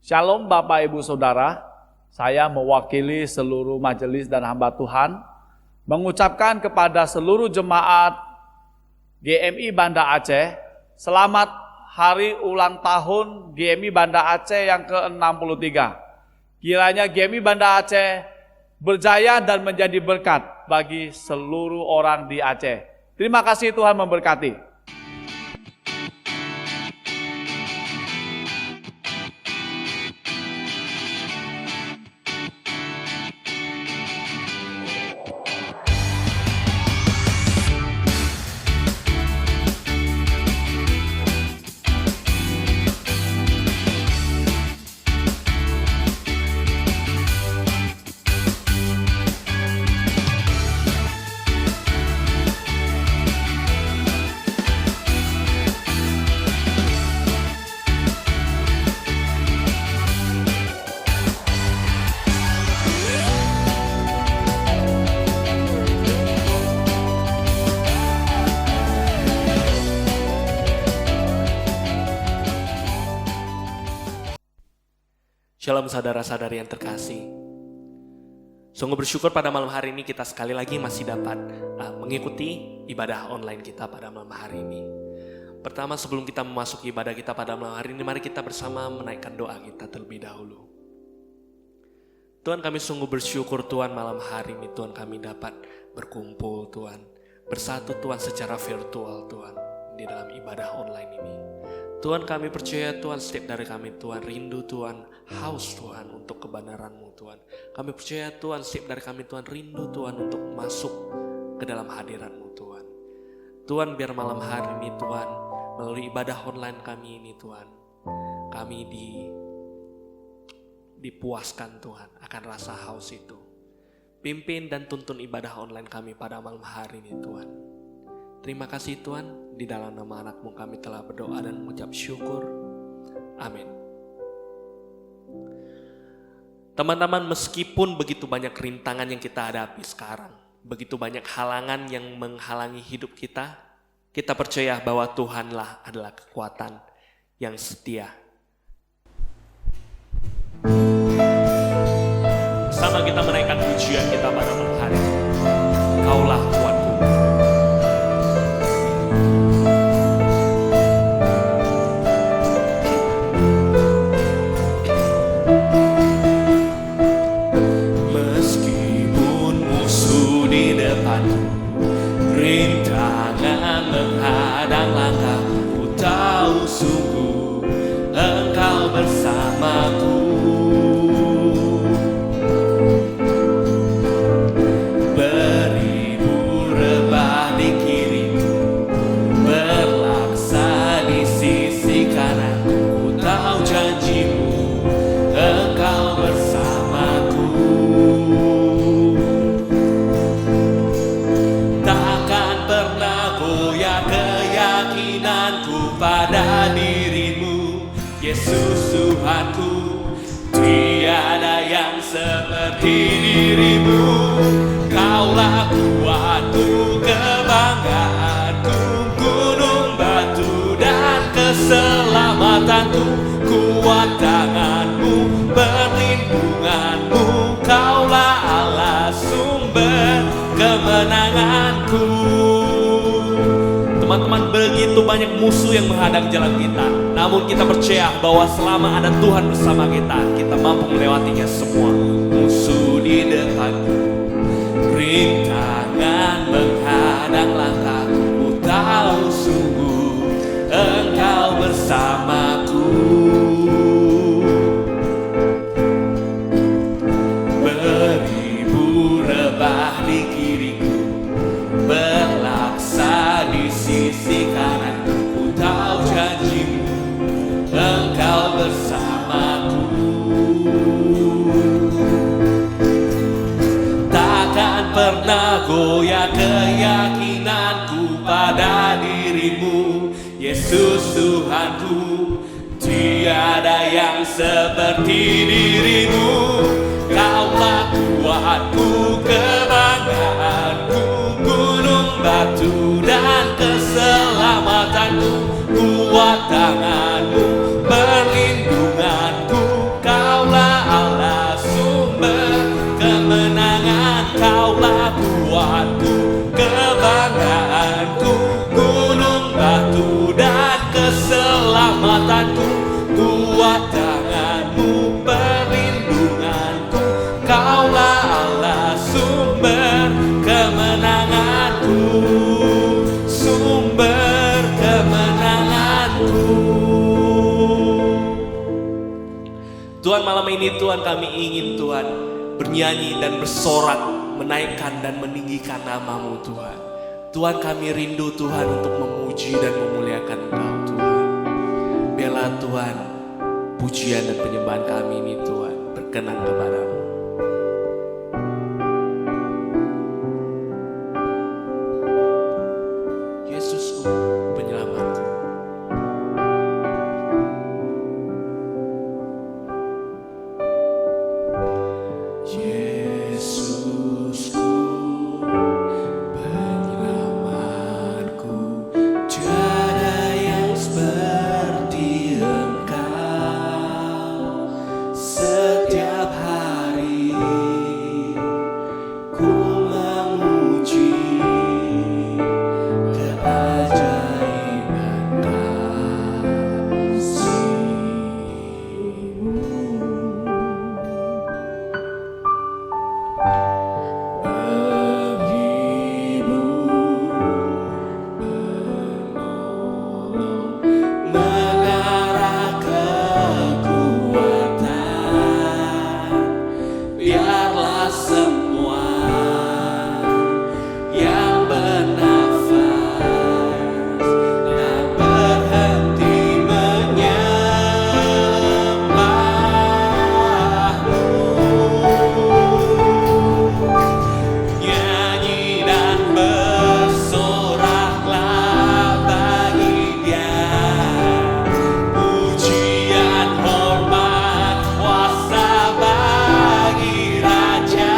Shalom Bapak Ibu Saudara, saya mewakili seluruh majelis dan hamba Tuhan mengucapkan kepada seluruh jemaat GMI Banda Aceh selamat hari ulang tahun GMI Banda Aceh yang ke-63. Kiranya GMI Banda Aceh berjaya dan menjadi berkat bagi seluruh orang di Aceh. Terima kasih, Tuhan memberkati. Shalom saudara-saudari yang terkasih. Sungguh bersyukur pada malam hari ini kita sekali lagi masih dapat mengikuti ibadah online kita pada malam hari ini. Pertama, sebelum kita memasuki ibadah kita pada malam hari ini, mari kita bersama menaikkan doa kita terlebih dahulu. Tuhan, kami sungguh bersyukur Tuhan malam hari ini Tuhan kami dapat berkumpul Tuhan, bersatu Tuhan secara virtual Tuhan di dalam ibadah online ini. Tuhan, kami percaya Tuhan setiap dari kami Tuhan rindu Tuhan, haus Tuhan untuk kebenaran-Mu Tuhan. Kami percaya Tuhan setiap dari kami Tuhan rindu Tuhan untuk masuk ke dalam hadirat-Mu Tuhan. Tuhan, biar malam hari ini Tuhan melalui ibadah online kami ini Tuhan, kami dipuaskan Tuhan akan rasa haus itu. Pimpin dan tuntun ibadah online kami pada malam hari ini Tuhan. Terima kasih Tuhan, di dalam nama anak-Mu kami telah berdoa dan mengucap syukur. Amin. Teman-teman, meskipun begitu banyak rintangan yang kita hadapi sekarang, begitu banyak halangan yang menghalangi hidup kita percaya bahwa Tuhanlah adalah kekuatan yang setia. Sama kita menaikkan pujian kita pada malam hari ini. Kaulah kuatku. Rintangan menghadang langkahku, ku tahu sungguh Engkau bersamaku. Beribu rebah di kiriku, berlaksa di sisi kananku, ku tahu janji-Mu Engkau bersamaku. Keyakinanku pada diri-Mu, Yesus Tuhanku, tiada yang seperti diri-Mu. Kaulah kuatku, kebanggaanku, gunung batu dan keselamatanku, kuat tangan-Mu, perlindungan-Mu, Kaulah Allah sumber kemenanganku. Teman-teman, begitu banyak musuh yang menghadang jalan kita, namun kita percaya bahwa selama ada Tuhan bersama kita mampu melewatinya semua. Musuh di depanku, rintangan menghadang langkahku, ku tahu sungguh Engkau bersamaku. Beribu rebah di kiriku, berlaksa di sisi kanan, ku tahu janji-Mu Engkau bersamaku. Takkan pernah goyah keyakinanku pada diri-Mu, Yesus Tuhanku, tiada yang seperti diri-Mu. Kaulah kuatku, kebanggaanku, gunung batu dan keselamatanku, kuat tangan-Mu, perlindunganku, Tuhan, malam ini Tuhan, kami ingin Tuhan bernyanyi dan bersorak, menaikkan dan meninggikan nama-Mu Tuhan. Tuhan, kami rindu Tuhan untuk memuji dan memuliakan Engkau Tuhan. Biarlah Tuhan, pujian dan penyembahan kami ini Tuhan berkenan kepada-Mu. Yesusku, penyelamatku. Yesusku, penyelamatku, tiada yang seperti Engkau. Setiap hari ku memuji keajaiban kasih-Mu. Menara kekuatan, biarlah semua yang bernafas tak berhenti menyembah-Mu. Nyanyi dan bersoraklah bagi Dia, pujian, hormat, kuasa bagi Raja.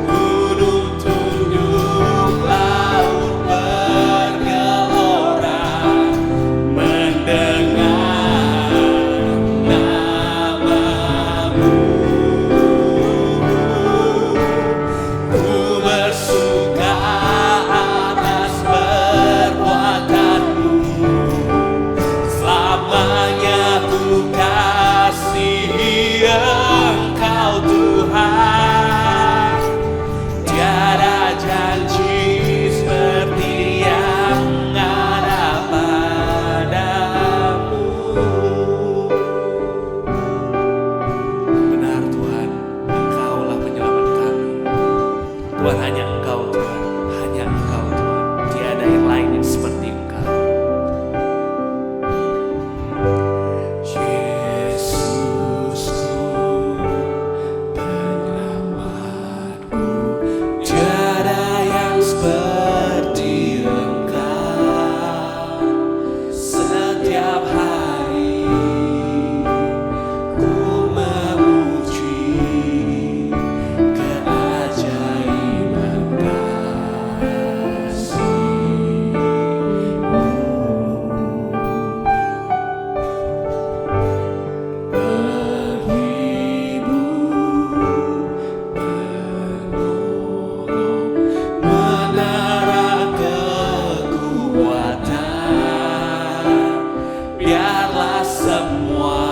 Gunung tunduk, laut bergelora, mendengar nama-Mu. Ku bersuka atas perbuatan-Mu, selamanya ku kasihi Engkau Tuhan. Tiada janji seperti yang ada padamu. Benar Tuhan, Engkaulah penyelamat kami. Tuhan, hanya Engkau Tuhan, hanya Engkau Tuhan. Tiada yang lain yang seperti Engkau. Yesusku, penyelamatku, tiada yang seperti Engkau. Setiap hari ku memuji keajaiban kasih-Mu. Menara kekuatan, biarlah semua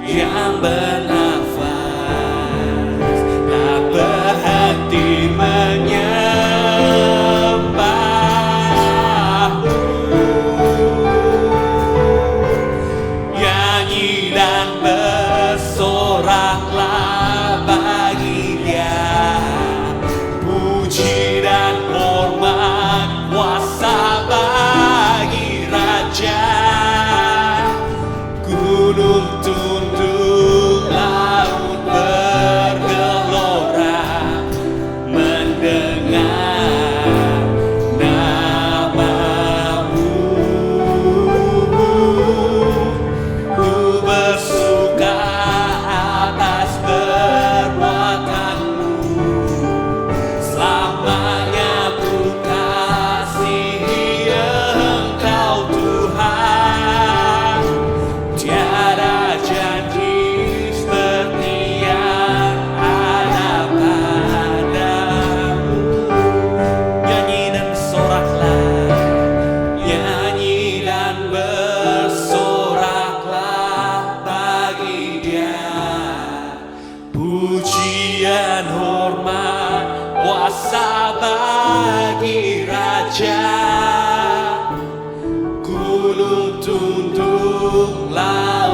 yang bernafas tak berhenti menyembah-Mu. Nyanyi dan bersoraklah bagi Dia, puji dan hormat, kuasa bagi Raja. Gunung tunduk, laut bergelora, mendengar nama-Mu. Ku bersuka atas perbuatan-Mu, selamanya ku kasihi Engkau Tuhan. Tiada janji seperti yang ada padamu. Nyanyi dan bersoraklah, nyanyi dan bersoraklah bagi Dia, pujian, hormat, kuasa bagi Raja. Gunung tunduk, laut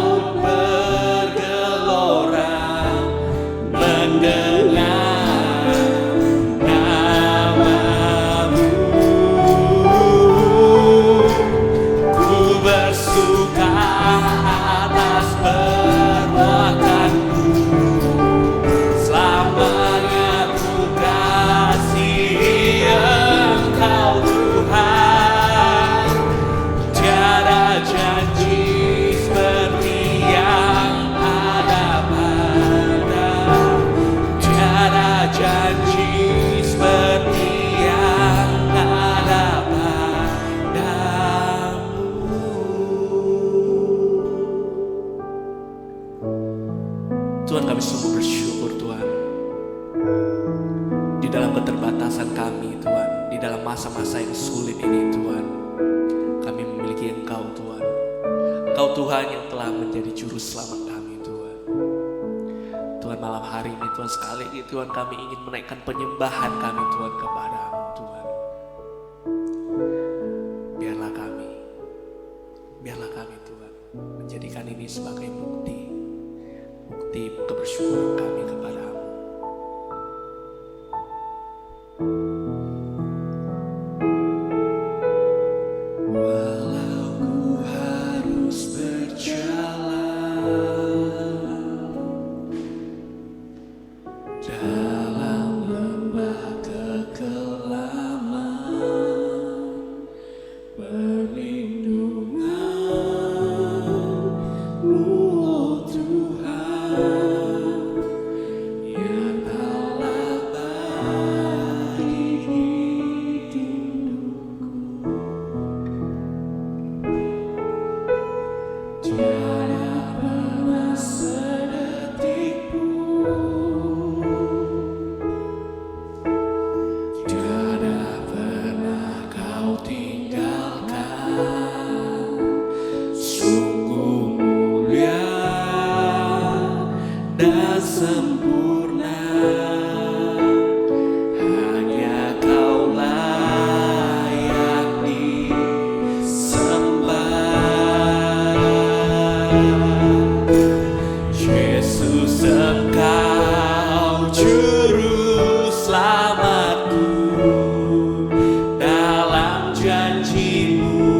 kami sungguh bersyukur Tuhan. Di dalam keterbatasan kami Tuhan, di dalam masa-masa yang sulit ini Tuhan, kami memiliki Engkau Tuhan. Engkau Tuhan yang telah menjadi juru selamat kami Tuhan. Tuhan, malam hari ini Tuhan, sekali lagi Tuhan, kami ingin menaikkan penyembahan kami Tuhan kepada-Mu Tuhan. Biarlah kami Tuhan menjadikan ini sebagai bukti kebersyukuran kami kepada-Mu. Walau ku harus berjalan dalam lembah kekelaman, perlindungan-Mu, oh Tuhan, nyatalah bagi hidupku. Tiada pernah sedetik pun, tiada pernah Kau tinggalkan. Sungguh mulia dan sempurna, hanya Kau layak disembah. Yesus, Engkau juru selamatku, dalam janji-Mu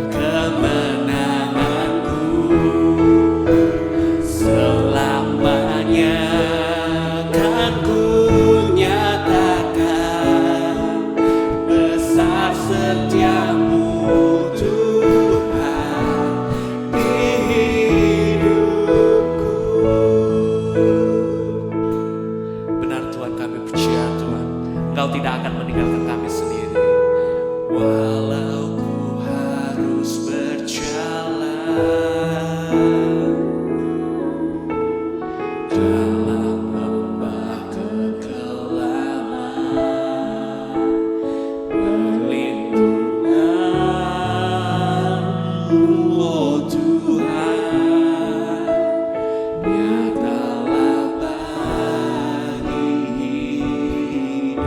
kemenanganku, selamanya kan ku nyatakan besar setia-Mu Tuhan di hidupku. Benar Tuhan, kami percaya Tuhan, Engkau tidak akan meninggalkan kami sendiri. Walau ku harus berjalan dalam lembah kekelaman, perlindungan-Mu, oh Tuhan, nyatalah bagi hidupku.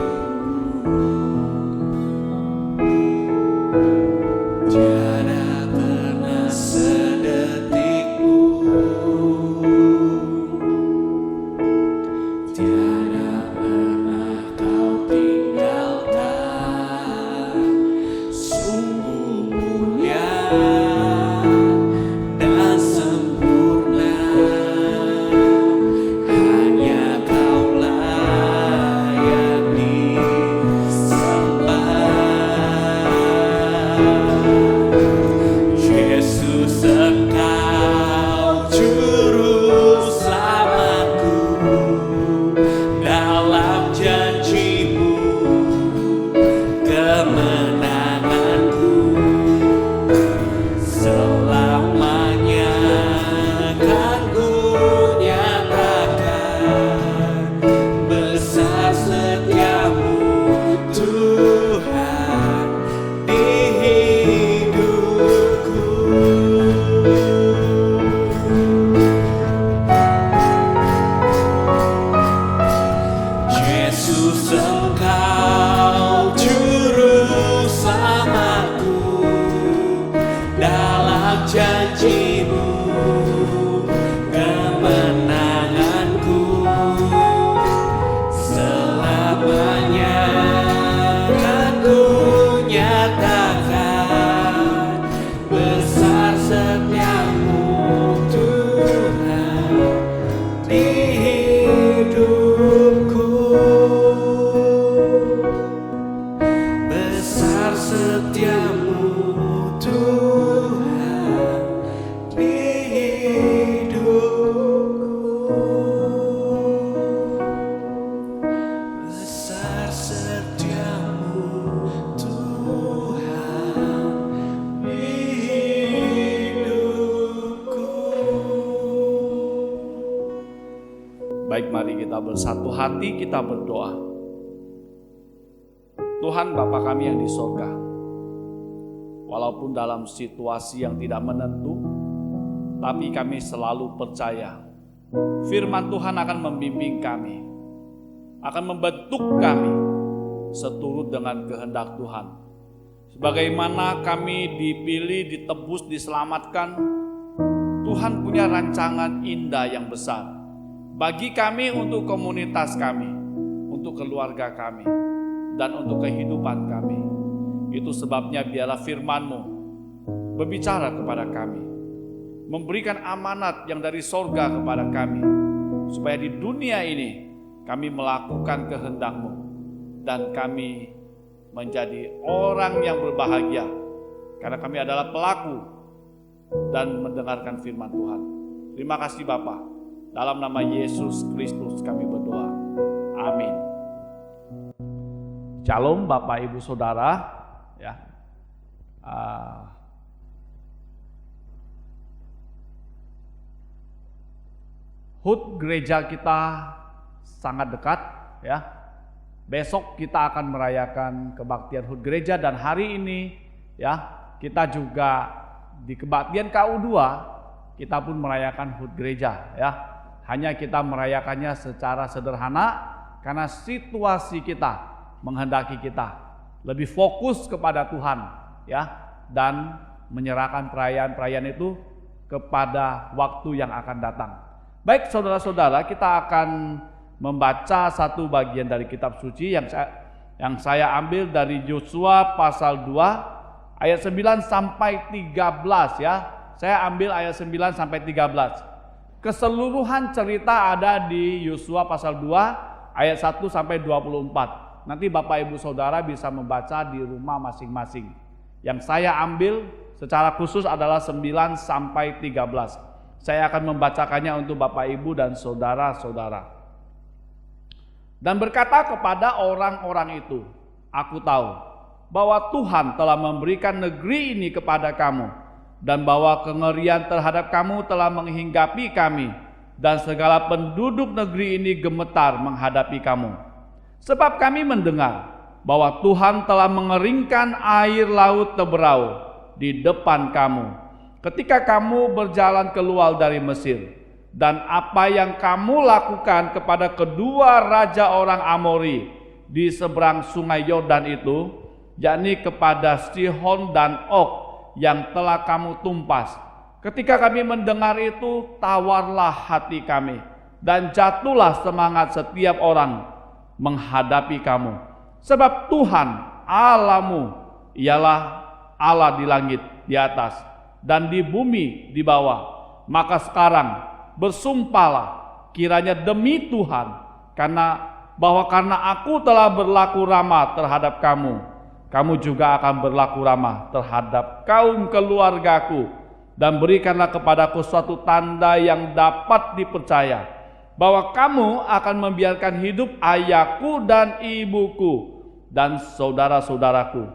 Tiada pernah sedetik pun, tiada pernah Kau tinggalkan. Sungguh mulia dan sempurna, hanya Kau layak disembah. Yesus, Engkau juru selamatku, dalam janji-Mu kemenanganku, selamanya kan ku nyatakan besar setia-Mu Tuhan di hidupku. Yesus, Engkau juru selamatku, dalam janji-Mu kemenanganku, selamanya kan ku nyatakan besar setia-Mu Tuhan di hidupku. Besar setiamu Tuhan di Baik, mari kita bersatu hati, kita berdoa. Tuhan Bapa kami yang di sorga, walaupun dalam situasi yang tidak menentu, tapi kami selalu percaya firman Tuhan akan membimbing kami, akan membentuk kami seturut dengan kehendak Tuhan. Sebagaimana kami dipilih, ditebus, diselamatkan, Tuhan punya rancangan indah yang besar bagi kami, untuk komunitas kami, untuk keluarga kami, dan untuk kehidupan kami. Itu sebabnya biarlah firman-Mu berbicara kepada kami, memberikan amanat yang dari sorga kepada kami, supaya di dunia ini kami melakukan kehendak-Mu, dan kami menjadi orang yang berbahagia, karena kami adalah pelaku dan mendengarkan firman Tuhan. Terima kasih Bapa. Dalam nama Yesus Kristus kami berdoa. Amin. Shalom Bapak Ibu Saudara. Ya. HUT gereja kita sangat dekat, ya. Besok kita akan merayakan kebaktian HUT gereja, dan hari ini ya kita juga di kebaktian KU2 kita pun merayakan HUT gereja, ya. Hanya kita merayakannya secara sederhana karena situasi kita menghendaki kita lebih fokus kepada Tuhan, ya, dan menyerahkan perayaan-perayaan itu kepada waktu yang akan datang. Baik saudara-saudara, kita akan membaca satu bagian dari kitab suci yang saya ambil dari Yosua pasal 2 ayat 9 sampai 13, ya. Saya ambil ayat 9 sampai 13. Keseluruhan cerita ada di Yosua pasal 2 ayat 1 sampai 24. Nanti Bapak Ibu Saudara bisa membaca di rumah masing-masing. Yang saya ambil secara khusus adalah 9 sampai 13. Saya akan membacakannya untuk Bapak Ibu dan saudara-saudara. Dan berkata kepada orang-orang itu, "Aku tahu bahwa Tuhan telah memberikan negeri ini kepada kamu, dan bahwa kengerian terhadap kamu telah menghinggapi kami, dan segala penduduk negeri ini gemetar menghadapi kamu. Sebab kami mendengar bahwa Tuhan telah mengeringkan air laut Teberau di depan kamu, ketika kamu berjalan keluar dari Mesir, dan apa yang kamu lakukan kepada kedua raja orang Amori di seberang sungai Yordan itu, yakni kepada Sihon dan Og, yang telah kamu tumpas. Ketika kami mendengar itu, tawarlah hati kami, dan jatuhlah semangat setiap orang menghadapi kamu. Sebab Tuhan Allahmu ialah Allah di langit di atas, dan di bumi di bawah. Maka sekarang bersumpahlah kiranya demi Tuhan, karena aku telah berlaku ramah terhadap kamu, kamu juga akan berlaku ramah terhadap kaum keluargaku, dan berikanlah kepadaku suatu tanda yang dapat dipercaya, bahwa kamu akan membiarkan hidup ayahku dan ibuku dan saudara-saudaraku,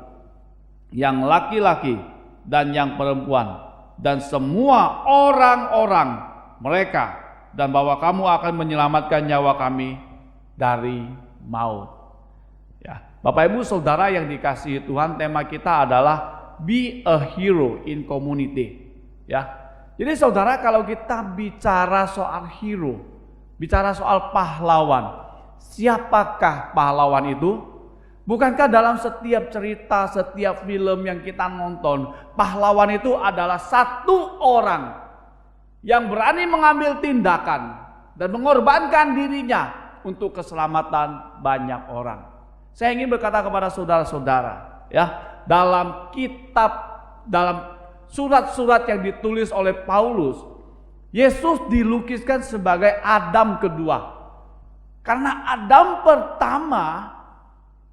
yang laki-laki dan yang perempuan, dan semua orang-orang mereka, dan bahwa kamu akan menyelamatkan nyawa kami dari maut." Ya, Bapak Ibu Saudara yang dikasihi Tuhan, tema kita adalah Be a Hero in Community. Ya, jadi saudara, kalau kita bicara soal hero, bicara soal pahlawan, siapakah pahlawan itu? Bukankah dalam setiap cerita, setiap film yang kita nonton, pahlawan itu adalah satu orang yang berani mengambil tindakan dan mengorbankan dirinya untuk keselamatan banyak orang. Saya ingin berkata kepada saudara-saudara, ya, dalam surat-surat yang ditulis oleh Paulus, Yesus dilukiskan sebagai Adam kedua. Karena Adam pertama,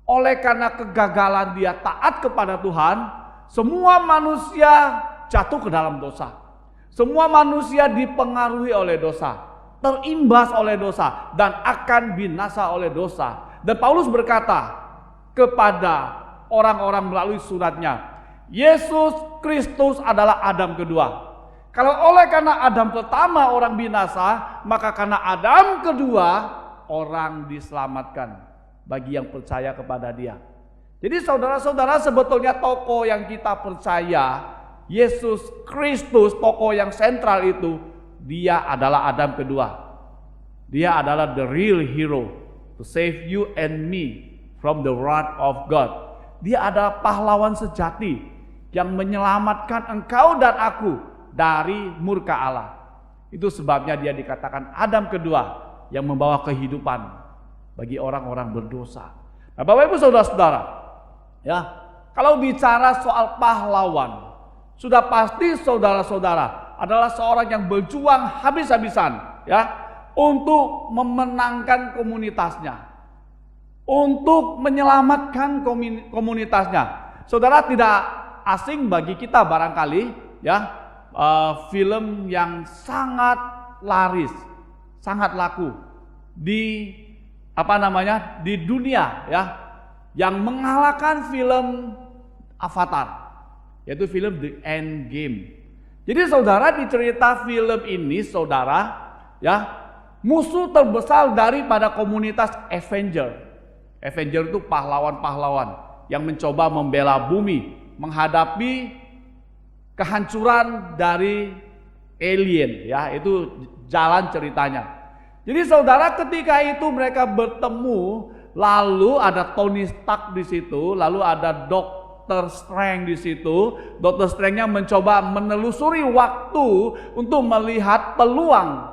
oleh karena kegagalan dia taat kepada Tuhan, semua manusia jatuh ke dalam dosa. Semua manusia dipengaruhi oleh dosa, terimbas oleh dosa, dan akan binasa oleh dosa. Dan Paulus berkata kepada orang-orang melalui suratnya, Yesus Kristus adalah Adam kedua. Kalau oleh karena Adam pertama orang binasa, maka karena Adam kedua orang diselamatkan bagi yang percaya kepada dia. Jadi saudara-saudara, sebetulnya tokoh yang kita percaya, Yesus Kristus, tokoh yang sentral itu, dia adalah Adam kedua. Dia adalah the real hero to save you and me from the wrath of God. Dia adalah pahlawan sejati yang menyelamatkan engkau dan aku dari murka Allah. Itu sebabnya dia dikatakan Adam kedua yang membawa kehidupan bagi orang-orang berdosa. Nah, Bapak Ibu saudara-saudara, ya, kalau bicara soal pahlawan, sudah pasti saudara-saudara adalah seorang yang berjuang habis-habisan, ya, untuk memenangkan komunitasnya, untuk menyelamatkan komunitasnya. Saudara, tidak asing bagi kita barangkali, ya, film yang sangat laris, sangat laku di di dunia, ya, yang mengalahkan film Avatar, yaitu film The End Game. Jadi saudara, di cerita film ini saudara, ya, musuh terbesar daripada komunitas Avenger. Avenger itu pahlawan-pahlawan yang mencoba membela bumi menghadapi kehancuran dari alien, ya, itu jalan ceritanya. Jadi saudara, ketika itu mereka bertemu, lalu ada Tony Stark di situ, lalu ada Dr. Strange di situ. Dr. Strange-nya mencoba menelusuri waktu untuk melihat peluang.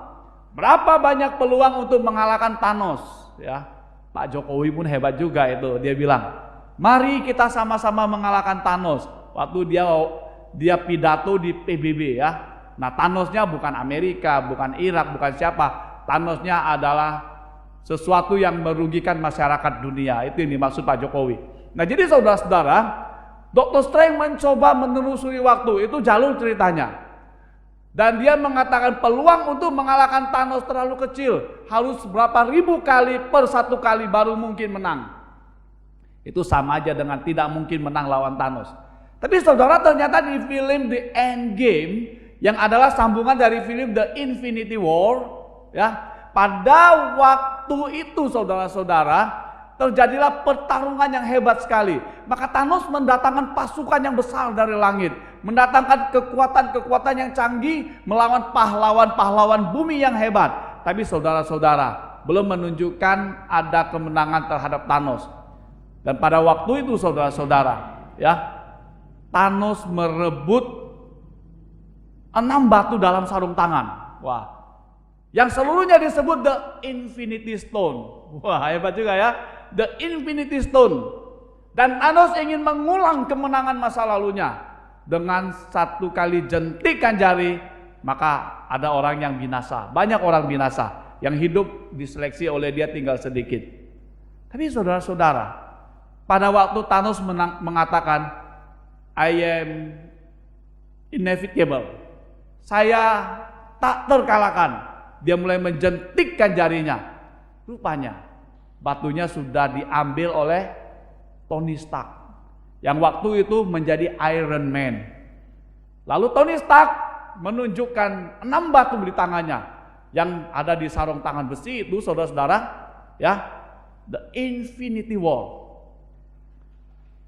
Berapa banyak peluang untuk mengalahkan Thanos, ya. Pak Jokowi pun hebat juga itu. Dia bilang, "Mari kita sama-sama mengalahkan Thanos." Waktu dia pidato di PBB, ya. Nah, Thanosnya bukan Amerika, bukan Irak, bukan siapa. Thanosnya adalah sesuatu yang merugikan masyarakat dunia. Itu yang dimaksud Pak Jokowi. Nah, jadi saudara-saudara, Dr. Strange mencoba menelusuri waktu. Itu jalur ceritanya. Dan dia mengatakan peluang untuk mengalahkan Thanos terlalu kecil. Harus berapa ribu kali per satu kali baru mungkin menang. Itu sama aja dengan tidak mungkin menang lawan Thanos. Tapi saudara, ternyata di film The End Game, yang adalah sambungan dari film The Infinity War, ya, pada waktu itu saudara-saudara, terjadilah pertarungan yang hebat sekali. Maka Thanos mendatangkan pasukan yang besar dari langit, mendatangkan kekuatan-kekuatan yang canggih melawan pahlawan-pahlawan bumi yang hebat. Tapi saudara-saudara, belum menunjukkan ada kemenangan terhadap Thanos. Dan pada waktu itu saudara-saudara, ya, Thanos merebut 6 batu dalam sarung tangan. Wah, yang seluruhnya disebut The Infinity Stone. Wah, hebat juga ya, The Infinity Stone. Dan Thanos ingin mengulang kemenangan masa lalunya. Dengan satu kali jentikan jari, maka ada orang yang binasa. Banyak orang binasa. Yang hidup diseleksi oleh dia tinggal sedikit. Tapi saudara-saudara, pada waktu Thanos mengatakan, "I am inevitable," saya tak terkalahkan. Dia mulai menjentikkan jarinya. Rupanya batunya sudah diambil oleh Tony Stark, yang waktu itu menjadi Iron Man. Lalu Tony Stark menunjukkan 6 batu di tangannya, yang ada di sarung tangan besi itu saudara-saudara, ya, The Infinity War.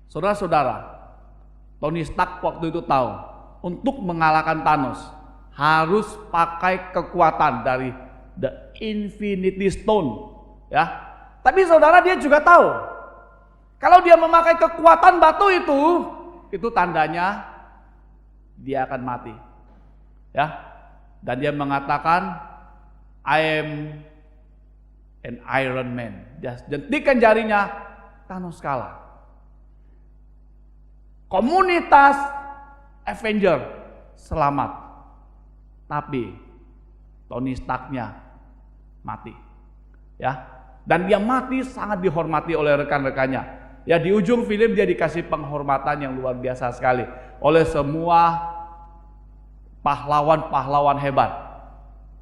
Saudara-saudara, Tony Stark waktu itu tahu untuk mengalahkan Thanos harus pakai kekuatan dari The Infinity Stone, ya. Tapi saudara, dia juga tahu kalau dia memakai kekuatan batu itu tandanya dia akan mati, ya. Dan dia mengatakan, "I am an Iron Man." Dia jentikan jarinya, Thanos kalah. Komunitas Avenger selamat, tapi Tony Stark-nya mati, ya. Dan dia mati sangat dihormati oleh rekan-rekannya. Ya, di ujung film dia dikasih penghormatan yang luar biasa sekali oleh semua pahlawan-pahlawan hebat,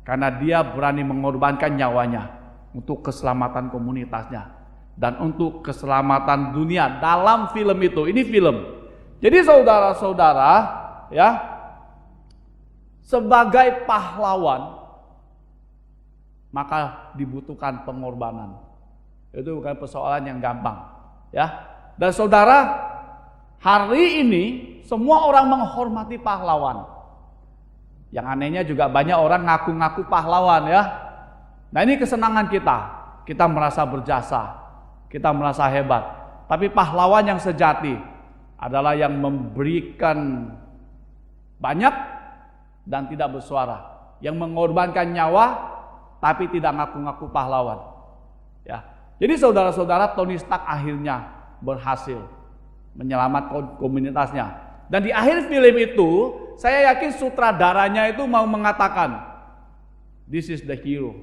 karena dia berani mengorbankan nyawanya untuk keselamatan komunitasnya dan untuk keselamatan dunia dalam film itu. Ini film. Jadi saudara-saudara, ya, sebagai pahlawan, maka dibutuhkan pengorbanan. Itu bukan persoalan yang gampang, ya. Dan saudara, hari ini semua orang menghormati pahlawan. Yang anehnya juga banyak orang ngaku-ngaku pahlawan, ya. Nah, ini kesenangan kita. Kita merasa berjasa, kita merasa hebat. Tapi pahlawan yang sejati adalah yang memberikan banyak dan tidak bersuara, yang mengorbankan nyawa tapi tidak ngaku-ngaku pahlawan. Ya. Jadi saudara-saudara, Tony Stark akhirnya berhasil menyelamatkan komunitasnya. Dan di akhir film itu, saya yakin sutradaranya itu mau mengatakan, "This is the hero,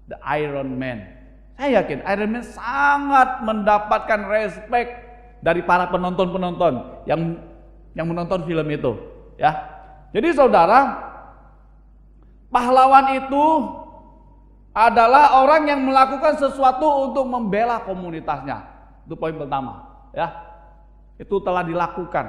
the Iron Man." Saya yakin Iron Man sangat mendapatkan respect dari para penonton-penonton yang menonton film itu, ya. Jadi saudara, pahlawan itu adalah orang yang melakukan sesuatu untuk membela komunitasnya. Itu poin pertama, ya. Itu telah dilakukan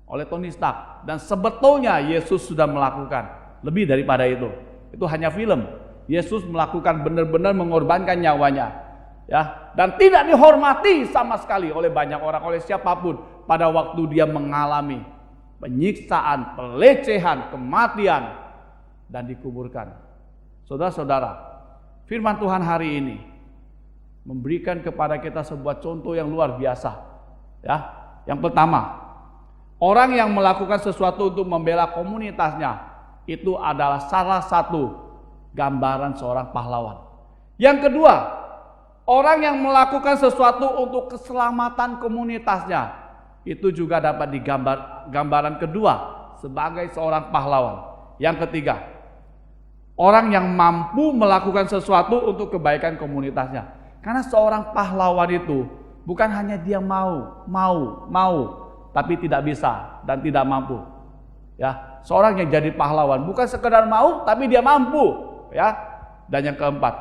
oleh Tony Stark, dan sebetulnya Yesus sudah melakukan lebih daripada itu. Itu hanya film. Yesus melakukan benar-benar mengorbankan nyawanya, ya, dan tidak dihormati sama sekali oleh banyak orang, oleh siapapun pada waktu dia mengalami penyiksaan, pelecehan, kematian, dan dikuburkan. Saudara-saudara, firman Tuhan hari ini memberikan kepada kita sebuah contoh yang luar biasa, ya. Yang pertama, orang yang melakukan sesuatu untuk membela komunitasnya itu adalah salah satu gambaran seorang pahlawan. Yang kedua, orang yang melakukan sesuatu untuk keselamatan komunitasnya itu juga dapat gambaran kedua sebagai seorang pahlawan. Yang ketiga, orang yang mampu melakukan sesuatu untuk kebaikan komunitasnya. Karena seorang pahlawan itu bukan hanya dia mau, tapi tidak bisa dan tidak mampu. Ya, seorang yang jadi pahlawan bukan sekedar mau, tapi dia mampu. Ya, dan yang keempat,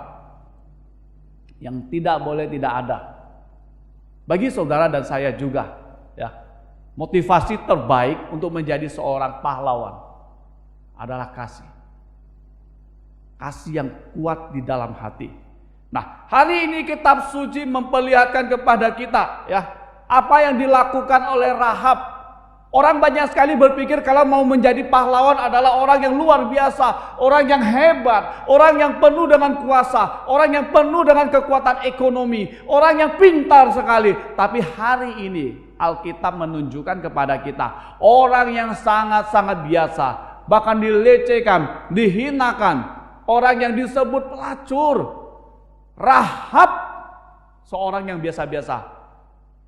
yang tidak boleh tidak ada bagi saudara dan saya juga, ya, motivasi terbaik untuk menjadi seorang pahlawan adalah kasih yang kuat di dalam hati. Nah, hari ini kitab suci memperlihatkan kepada kita, ya, apa yang dilakukan oleh Rahab. Orang banyak sekali berpikir kalau mau menjadi pahlawan adalah orang yang luar biasa, orang yang hebat, orang yang penuh dengan kuasa, orang yang penuh dengan kekuatan ekonomi, orang yang pintar sekali. Tapi hari ini Alkitab menunjukkan kepada kita orang yang sangat-sangat biasa, bahkan dilecehkan, dihinakan, orang yang disebut pelacur. Rahab, seorang yang biasa-biasa,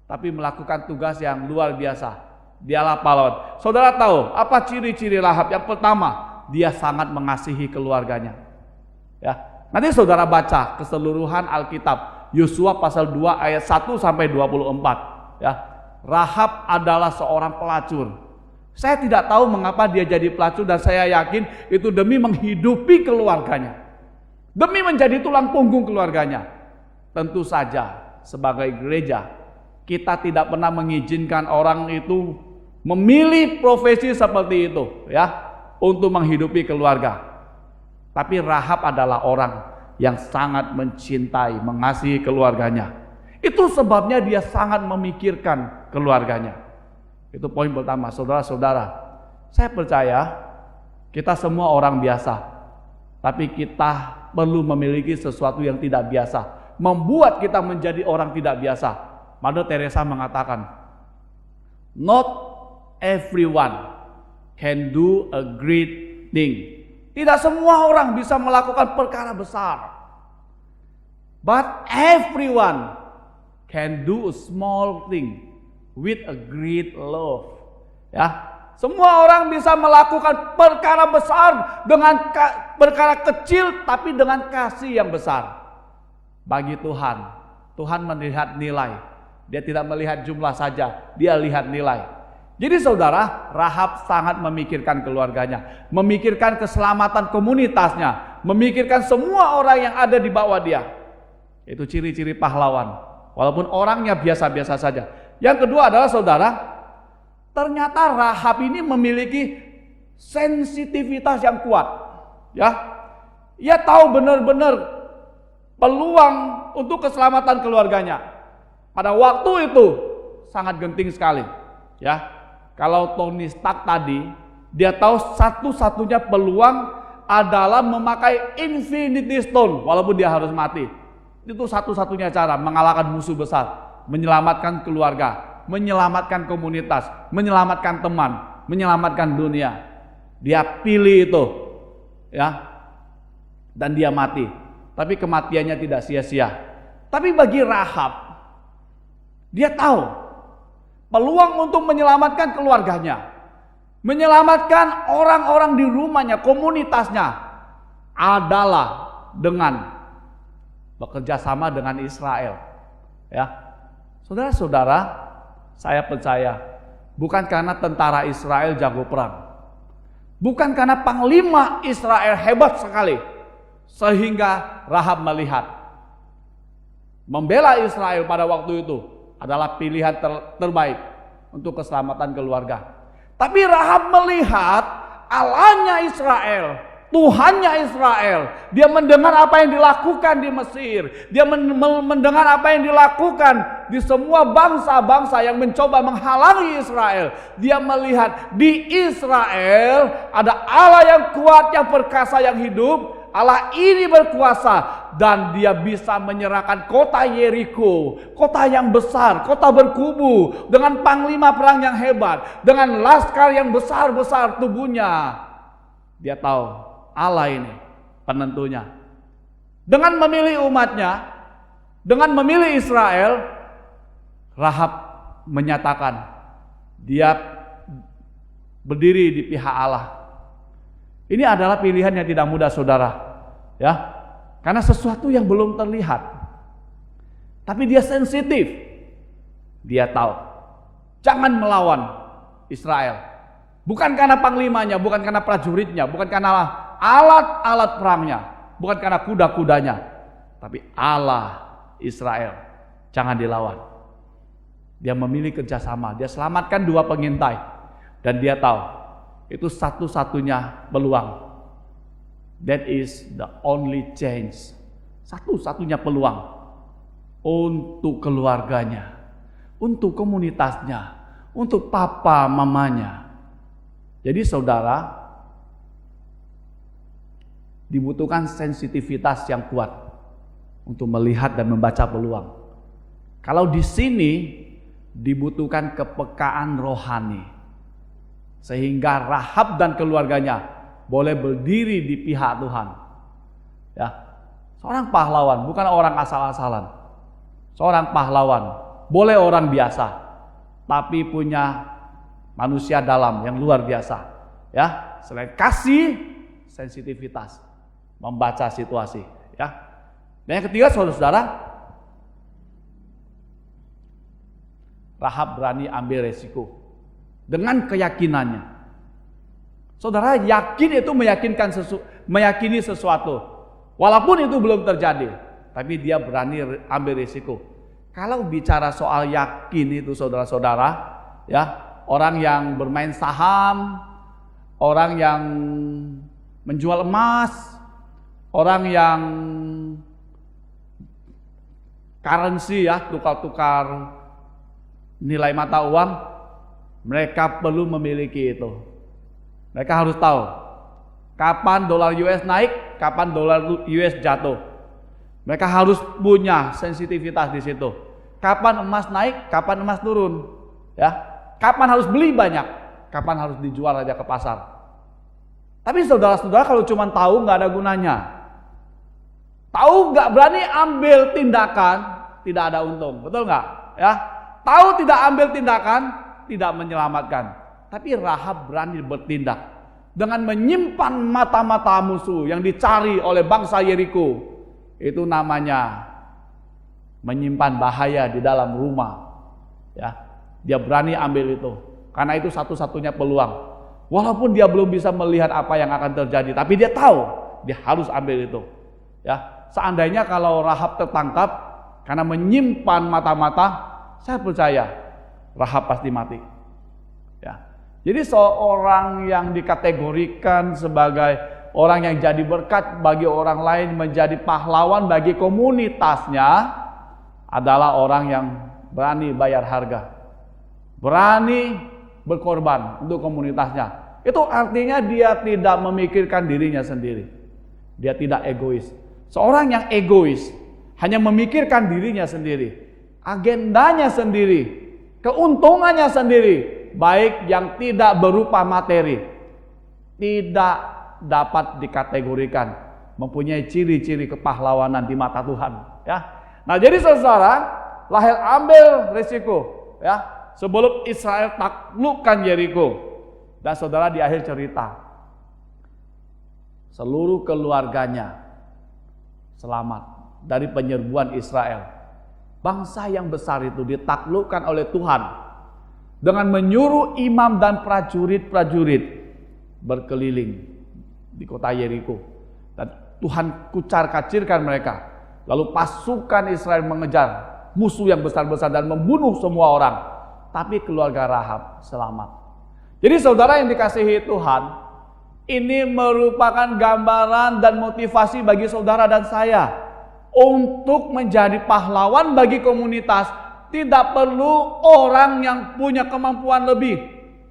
tapi melakukan tugas yang luar biasa. Dialah pahlawan. Saudara tahu apa ciri-ciri Rahab? Yang pertama, dia sangat mengasihi keluarganya. Ya, nanti saudara baca keseluruhan Alkitab, Yosua pasal 2 ayat 1 sampai 24. Ya, Rahab adalah seorang pelacur. Saya tidak tahu mengapa dia jadi pelacur, dan saya yakin itu demi menghidupi keluarganya, demi menjadi tulang punggung keluarganya. Tentu saja sebagai gereja kita tidak pernah mengizinkan orang itu memilih profesi seperti itu, ya, untuk menghidupi keluarga. Tapi Rahab adalah orang yang sangat mencintai, mengasihi keluarganya. Itu sebabnya dia sangat memikirkan keluarganya. Itu poin pertama, saudara-saudara. Saya percaya kita semua orang biasa, tapi kita perlu memiliki sesuatu yang tidak biasa, membuat kita menjadi orang tidak biasa. Mother Teresa mengatakan, "Not everyone can do a great thing." Tidak semua orang bisa melakukan perkara besar. But everyone can do a small thing with a great love. Ya, semua orang bisa melakukan perkara besar dengan perkara kecil tapi dengan kasih yang besar. Bagi Tuhan, Tuhan melihat nilai. Dia tidak melihat jumlah saja, dia lihat nilai. Jadi saudara, Rahab sangat memikirkan keluarganya, memikirkan keselamatan komunitasnya, memikirkan semua orang yang ada di bawah dia. Itu ciri-ciri pahlawan, walaupun orangnya biasa-biasa saja. Yang kedua adalah saudara, ternyata Rahab ini memiliki sensitivitas yang kuat. Ya, ia tahu benar-benar peluang untuk keselamatan keluarganya. Pada waktu itu sangat genting sekali. Ya, kalau Tony Stark tadi, dia tahu satu-satunya peluang adalah memakai Infinity Stone walaupun dia harus mati. Itu satu-satunya cara mengalahkan musuh besar, menyelamatkan keluarga, menyelamatkan komunitas, menyelamatkan teman, menyelamatkan dunia. Dia pilih itu, ya, dan dia mati. Tapi kematiannya tidak sia-sia. Tapi bagi Rahab, dia tahu peluang untuk menyelamatkan keluarganya, menyelamatkan orang-orang di rumahnya, komunitasnya, adalah dengan bekerja sama dengan Israel. Ya, saudara-saudara, saya percaya bukan karena tentara Israel jago perang, bukan karena panglima Israel hebat sekali, sehingga Rahab melihat membela Israel pada waktu itu adalah pilihan terbaik untuk keselamatan keluarga. Tapi Rahab melihat Allahnya Israel, Tuhannya Israel. Dia mendengar apa yang dilakukan di Mesir. Dia mendengar apa yang dilakukan di semua bangsa-bangsa yang mencoba menghalangi Israel. Dia melihat di Israel ada Allah yang kuat, yang perkasa, yang hidup. Allah ini berkuasa dan dia bisa menyerahkan kota Yeriko, kota yang besar, kota berkubu dengan panglima perang yang hebat, dengan laskar yang besar-besar tubuhnya. Dia tahu Allah ini penentunya. Dengan memilih umatnya, dengan memilih Israel, Rahab menyatakan dia berdiri di pihak Allah. Ini adalah pilihan yang tidak mudah, saudara, ya, karena sesuatu yang belum terlihat. Tapi dia sensitif. Dia tahu jangan melawan Israel. Bukan karena panglimanya, bukan karena prajuritnya, bukan karena alat-alat perangnya, bukan karena kuda-kudanya, tapi Allah Israel. Jangan dilawan. Dia memilih kerjasama. Dia selamatkan 2 pengintai. Dan dia tahu itu satu-satunya peluang. That is the only chance. Satu-satunya peluang untuk keluarganya, untuk komunitasnya, untuk papa mamanya. Jadi saudara, dibutuhkan sensitivitas yang kuat untuk melihat dan membaca peluang. Kalau di sini dibutuhkan kepekaan rohani, sehingga Rahab dan keluarganya boleh berdiri di pihak Tuhan. Ya, seorang pahlawan bukan orang asal-asalan. Seorang pahlawan boleh orang biasa, tapi punya manusia dalam yang luar biasa. Ya, selain kasih, sensitivitas, membaca situasi. Ya, dan yang ketiga, saudara-saudara, Rahab berani ambil resiko dengan keyakinannya. Saudara, yakin itu meyakini sesuatu, walaupun itu belum terjadi, tapi dia berani ambil risiko. Kalau bicara soal yakin itu, saudara-saudara, ya, orang yang bermain saham, orang yang menjual emas, orang yang currency, ya, tukar-tukar nilai mata uang, mereka perlu memiliki itu. Mereka harus tahu kapan dolar US naik, kapan dolar US jatuh. Mereka harus punya sensitivitas di situ. Kapan emas naik, kapan emas turun, ya. Kapan harus beli banyak, kapan harus dijual aja ke pasar. Tapi saudara-saudara, kalau cuma tahu nggak ada gunanya. Tahu nggak berani ambil tindakan, tidak ada untung, betul nggak? Ya, tahu tidak ambil tindakan, tidak menyelamatkan. Tapi Rahab berani bertindak dengan menyimpan mata-mata musuh yang dicari oleh bangsa Yeriko. Itu namanya menyimpan bahaya di dalam rumah. Ya, dia berani ambil itu karena itu satu-satunya peluang. Walaupun dia belum bisa melihat apa yang akan terjadi, tapi dia tahu dia harus ambil itu. Ya, seandainya kalau Rahab tertangkap karena menyimpan mata-mata, saya percaya Rahab pasti mati. Ya. Jadi seorang yang dikategorikan sebagai orang yang jadi berkat bagi orang lain, menjadi pahlawan bagi komunitasnya, adalah orang yang berani bayar harga, berani berkorban untuk komunitasnya. Itu artinya dia tidak memikirkan dirinya sendiri. Dia tidak egois. Seorang yang egois hanya memikirkan dirinya sendiri, agendanya sendiri, keuntungannya sendiri, baik yang tidak berupa materi, tidak dapat dikategorikan mempunyai ciri-ciri kepahlawanan di mata Tuhan. Ya, nah jadi saudara, Rahel ambil risiko, ya, sebelum Israel taklukkan Yeriko. Dan saudara, di akhir cerita, seluruh keluarganya selamat dari penyerbuan Israel. Bangsa yang besar itu ditaklukkan oleh Tuhan dengan menyuruh imam dan prajurit-prajurit berkeliling di kota Yeriko. Dan Tuhan kucar-kacirkan mereka. Lalu pasukan Israel mengejar musuh yang besar-besar dan membunuh semua orang. Tapi keluarga Rahab selamat. Jadi saudara yang dikasihi Tuhan, ini merupakan gambaran dan motivasi bagi saudara dan saya untuk menjadi pahlawan bagi komunitas. Tidak perlu orang yang punya kemampuan lebih,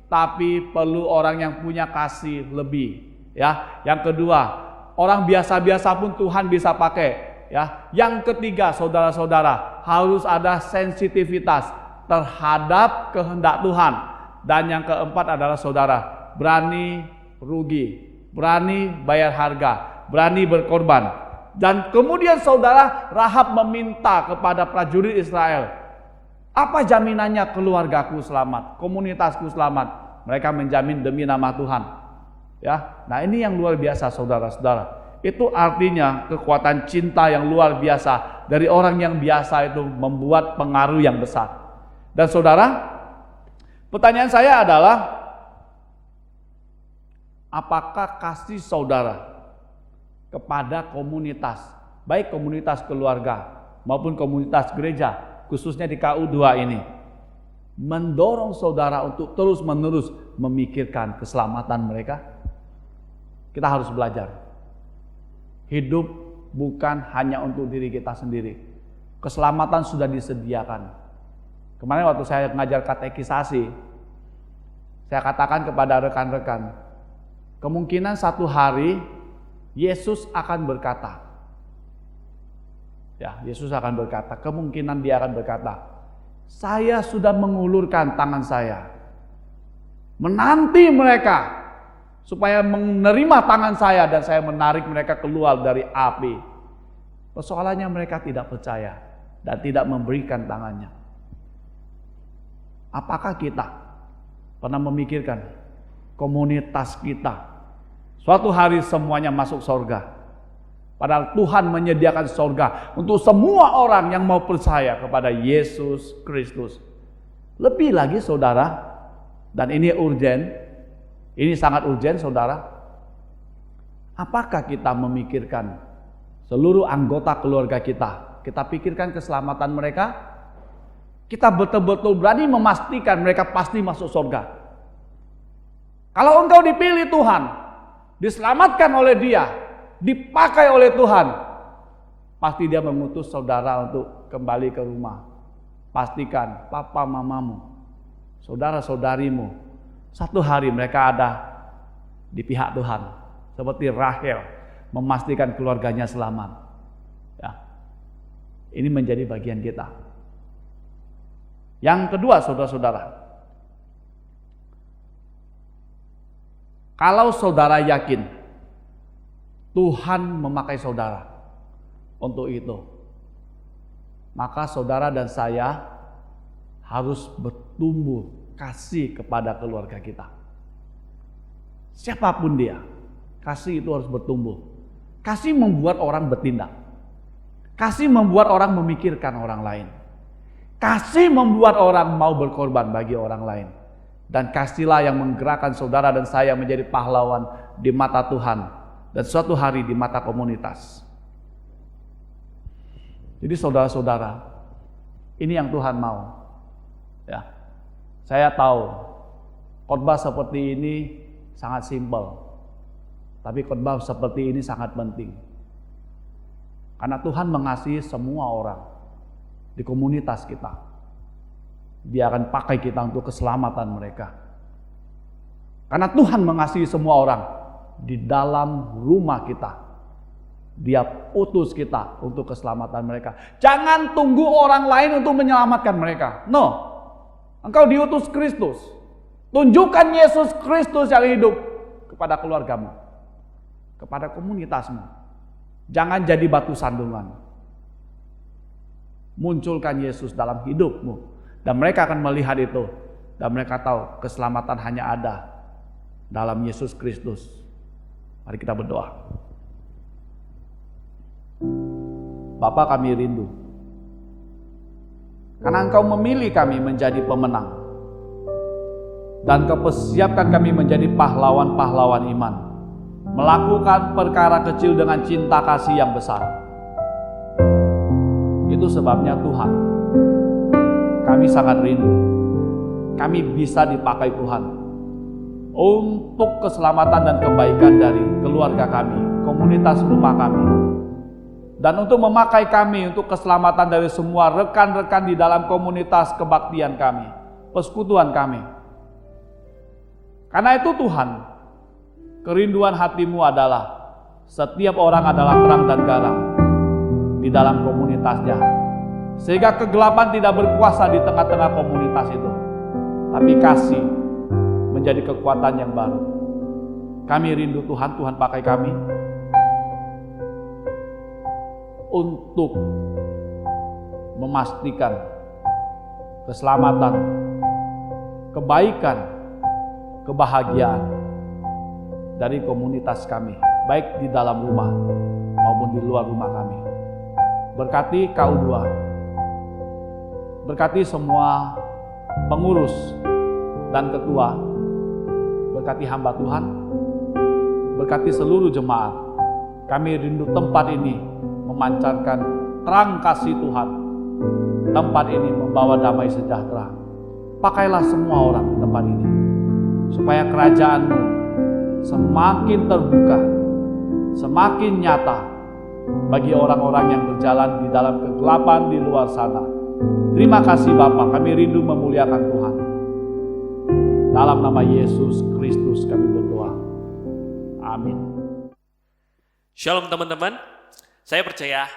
tapi perlu orang yang punya kasih lebih. Ya, yang kedua, orang biasa-biasa pun Tuhan bisa pakai. Ya, yang ketiga, saudara-saudara, harus ada sensitivitas terhadap kehendak Tuhan. Dan yang keempat adalah saudara, berani rugi, berani bayar harga, berani berkorban. Dan kemudian saudara, Rahab meminta kepada prajurit Israel, apa jaminannya keluargaku selamat, komunitasku selamat? Mereka menjamin demi nama Tuhan. Ya, nah ini yang luar biasa saudara-saudara. Itu artinya kekuatan cinta yang luar biasa dari orang yang biasa itu membuat pengaruh yang besar. Dan saudara, pertanyaan saya adalah, apakah kasih saudara kepada komunitas, baik komunitas keluarga maupun komunitas gereja, khususnya di KU2 ini, mendorong saudara untuk terus-menerus memikirkan keselamatan mereka? Kita harus belajar. Hidup bukan hanya untuk diri kita sendiri. Keselamatan sudah disediakan. Kemarin waktu saya mengajar katekisasi, saya katakan kepada rekan-rekan, kemungkinan satu hari Yesus akan berkata, ya, Yesus akan berkata, kemungkinan dia akan berkata, saya sudah mengulurkan tangan saya, menanti mereka supaya menerima tangan saya dan saya menarik mereka keluar dari api. Persoalannya mereka tidak percaya dan tidak memberikan tangannya. Apakah kita pernah memikirkan komunitas kita suatu hari semuanya masuk surga? Padahal Tuhan menyediakan surga untuk semua orang yang mau percaya kepada Yesus Kristus. Lebih lagi saudara, dan ini urgen, ini sangat urgen saudara. Apakah kita memikirkan seluruh anggota keluarga kita? Kita pikirkan keselamatan mereka? Kita betul-betul berani memastikan mereka pasti masuk surga. Kalau engkau dipilih Tuhan, diselamatkan oleh Dia, dipakai oleh Tuhan, pasti Dia mengutus saudara untuk kembali ke rumah. Pastikan papa mamamu, saudara-saudarimu, satu hari mereka ada di pihak Tuhan, seperti Rahel memastikan keluarganya selamat. Ya, ini menjadi bagian kita. Yang kedua, saudara-saudara, kalau saudara yakin Tuhan memakai saudara untuk itu, maka saudara dan saya harus bertumbuh kasih kepada keluarga kita. Siapapun dia, kasih itu harus bertumbuh. Kasih membuat orang bertindak. Kasih membuat orang memikirkan orang lain. Kasih membuat orang mau berkorban bagi orang lain. Dan kasihlah yang menggerakkan saudara dan saya menjadi pahlawan di mata Tuhan dan suatu hari di mata komunitas. Jadi saudara-saudara, ini yang Tuhan mau. Ya, saya tahu Khotbah seperti ini sangat simpel, tapi khotbah seperti ini sangat penting. Karena Tuhan mengasihi semua orang di komunitas kita. Dia akan pakai kita untuk keselamatan mereka. Karena Tuhan mengasihi semua orang di dalam rumah kita. Dia utus kita untuk keselamatan mereka. Jangan tunggu orang lain untuk menyelamatkan mereka. No. Engkau diutus Kristus. Tunjukkan Yesus Kristus yang hidup kepada keluargamu, kepada komunitasmu. Jangan jadi batu sandungan. Munculkan Yesus dalam hidupmu, dan mereka akan melihat itu, dan mereka tahu keselamatan hanya ada dalam Yesus Kristus. Mari kita berdoa. Bapa, kami rindu karena Engkau memilih kami menjadi pemenang, dan Kau persiapkan kami menjadi pahlawan-pahlawan iman, melakukan perkara kecil dengan cinta kasih yang besar. Itu sebabnya Tuhan, kami sangat rindu kami bisa dipakai Tuhan untuk keselamatan dan kebaikan dari keluarga kami, komunitas rumah kami, dan untuk memakai kami untuk keselamatan dari semua rekan-rekan di dalam komunitas kebaktian kami, persekutuan kami. Karena itu Tuhan, kerinduan hatimu adalah setiap orang adalah terang dan garam di dalam komunitasnya, sehingga kegelapan tidak berkuasa di tengah-tengah komunitas itu, tapi kasih menjadi kekuatan yang baru. Kami rindu Tuhan, Tuhan pakai kami untuk memastikan keselamatan, kebaikan, kebahagiaan dari komunitas kami, baik di dalam rumah maupun di luar rumah kami. Berkati KU2, berkati semua pengurus dan ketua, berkati hamba Tuhan, berkati seluruh jemaat. Kami rindu tempat ini memancarkan terang kasih Tuhan. Tempat ini membawa damai sejahtera. Pakailah semua orang di tempat ini, supaya kerajaan-Mu semakin terbuka, semakin nyata bagi orang-orang yang berjalan di dalam kegelapan di luar sana. Terima kasih Bapa, kami rindu memuliakan Tuhan. Dalam nama Yesus Kristus kami berdoa. Amin. Shalom teman-teman. Saya percaya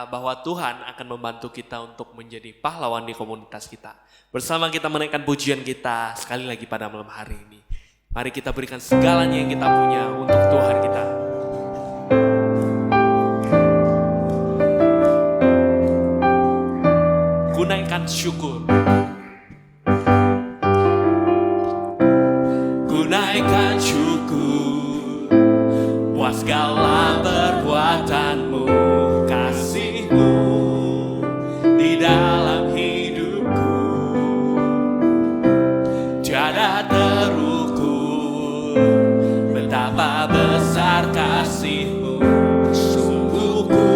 bahwa Tuhan akan membantu kita untuk menjadi pahlawan di komunitas kita. Bersama kita menaikkan pujian kita sekali lagi pada malam hari ini. Mari kita berikan segalanya yang kita punya untuk Tuhan kita. Gunaikan syukur. Gunaikan syukur buat segala perbuatanmu, kasihmu di dalam hidupku. Tiada terukur betapa besar kasihmu. Sungguh ku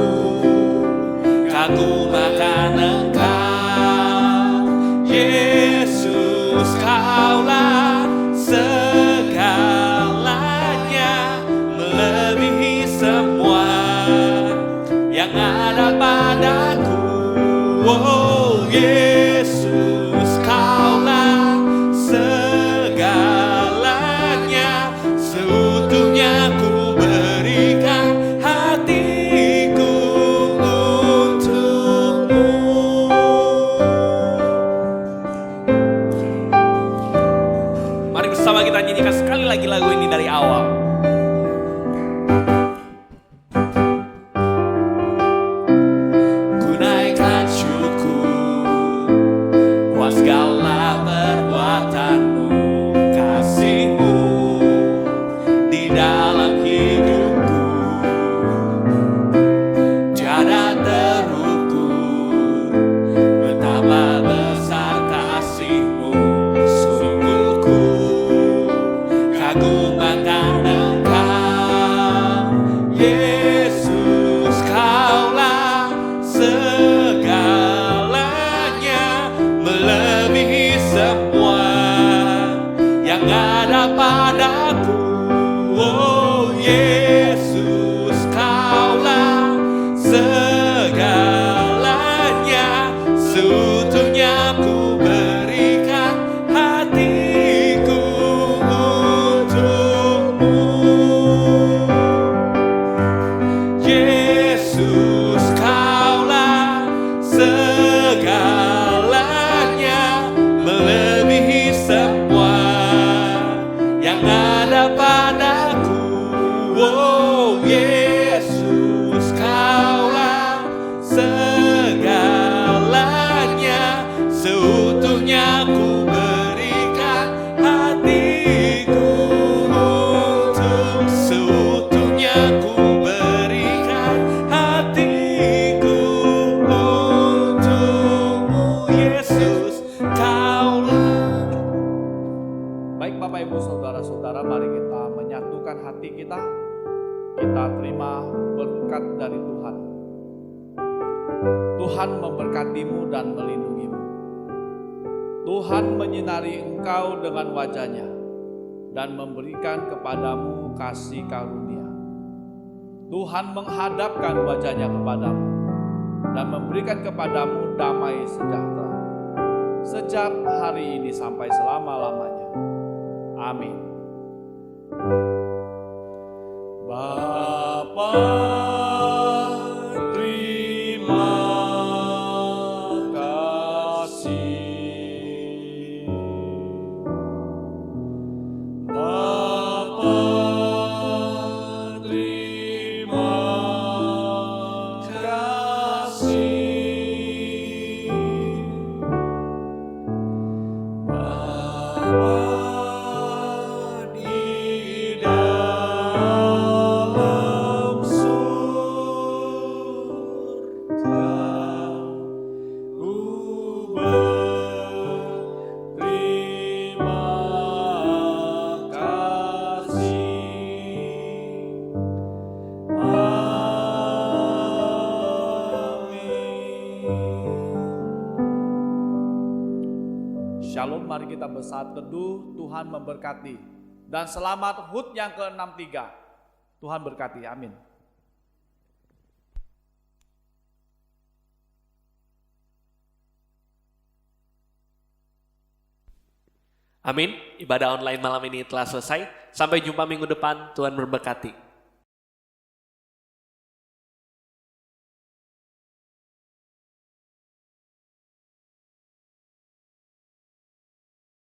kagum akan Engkau, Yesus, Kaulah segalanya, melebihi semua yang ada padaku. Oh Yesus, Kaulah segalanya, seutuhnya ku berikan hatiku untukmu. Mari bersama kita nyanyikan sekali lagi lagu ini dari awal. Gunaikan syukur buat segala perbuatanmu, kasihmu di dalam hidupku. Tiada terukur betapa besar kasihmu. Sungguh ku kagum akan Engkau, Yesus, Kaulah segalanya, melebihi semua yang Oh Yesus, Kaulah segalanya, seutuhnya ku berikan hatiku untuk, seutuhnya ku berikan hatiku untukmu Yesus, Kaulah. Baik Bapak Ibu Saudara-saudara, mari kita menyatukan hati kita. Kita terima berkat dari Tuhan. Tuhan memberkatimu dan melindungimu. Tuhan menyinari engkau dengan wajah-Nya dan memberikan kepadamu kasih karunia. Tuhan menghadapkan wajah-Nya kepadamu dan memberikan kepadamu damai sejahtera sejak hari ini sampai selama-lamanya. Amin. Bapa, terima kasih. Bapa, terima kasih. Bapa, Shalom, mari kita bersaat teduh. Tuhan memberkati. Dan selamat HUT yang ke-63. Tuhan berkati, amin. Amin. Ibadah online malam ini telah selesai. Sampai jumpa minggu depan. Tuhan memberkati.